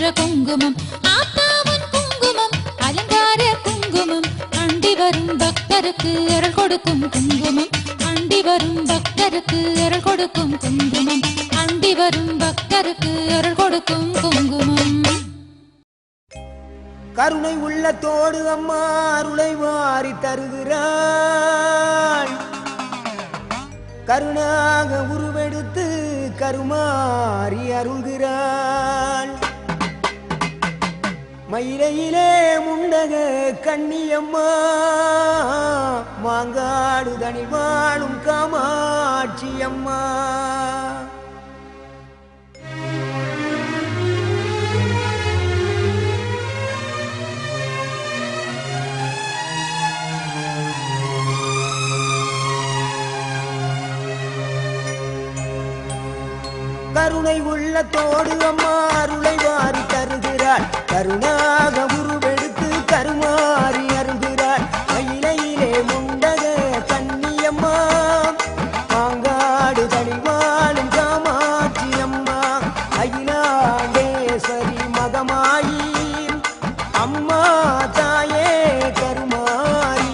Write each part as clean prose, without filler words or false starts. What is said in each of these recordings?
என்ற குங்குமம் ஆத்தாவன் குங்குமம் அலங்கார குங்குமம் அண்டி வரும் பக்தருக்கு அருள் கொடுக்கும் குங்குமம் அண்டி வரும் பக்தருக்கு அருள் கொடுக்கும் குங்குமம் அண்டி வரும் பக்தருக்கு அருள் கொடுக்கும் குங்குமம். கருணை உள்ளத்தோடு அம்மா அருளை வாரி தருகிறாள். கருணாக உருவெடுத்து கருமாறி அருள்கிறாள். மயிலையிலே முண்டக கண்ணியம்மா மாங்காடு தனி வாழும் காமாட்சி அம்மா. கருணை உள்ளத்தோடு அம்மா அருளை வாரி தருகிறாள். கருணாக உருவெடுத்து கருமாறி அருள்கிறாள். மயிலையிலே முண்டக கண்ணியம்மா மாங்காடு தனிவாழும் காமாட்சி அம்மா. அகிலாண்டேஸ்வரி மகமாயி அம்மா தாயே கருமாரி.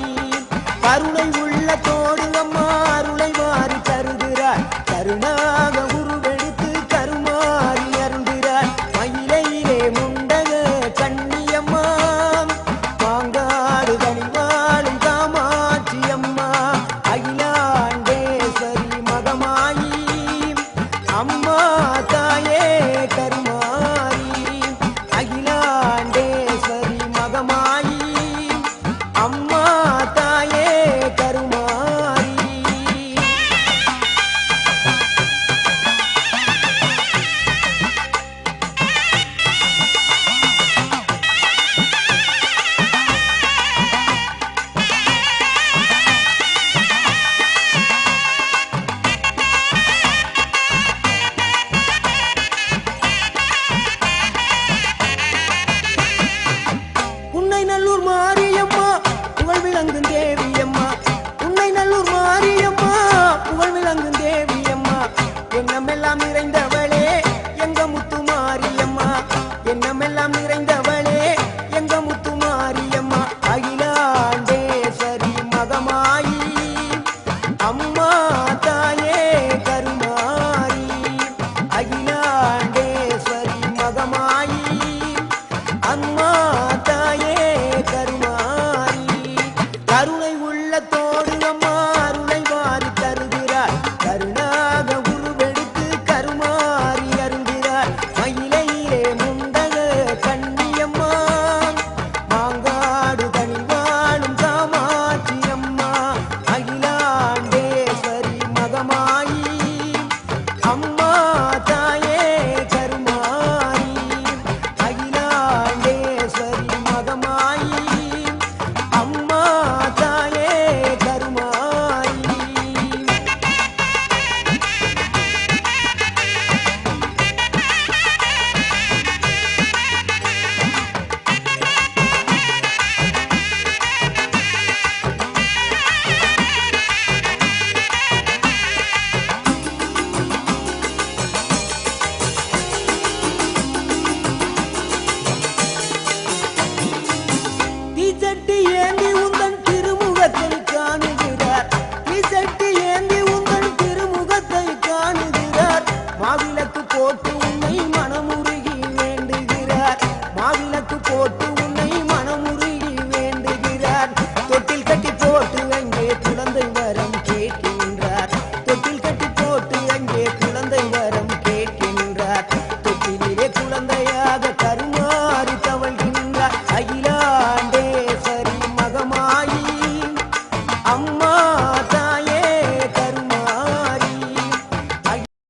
கருணை உள்ளத்தோடு அம்மா அருளை வாரி தருகிறாள். கருணாக அம்மா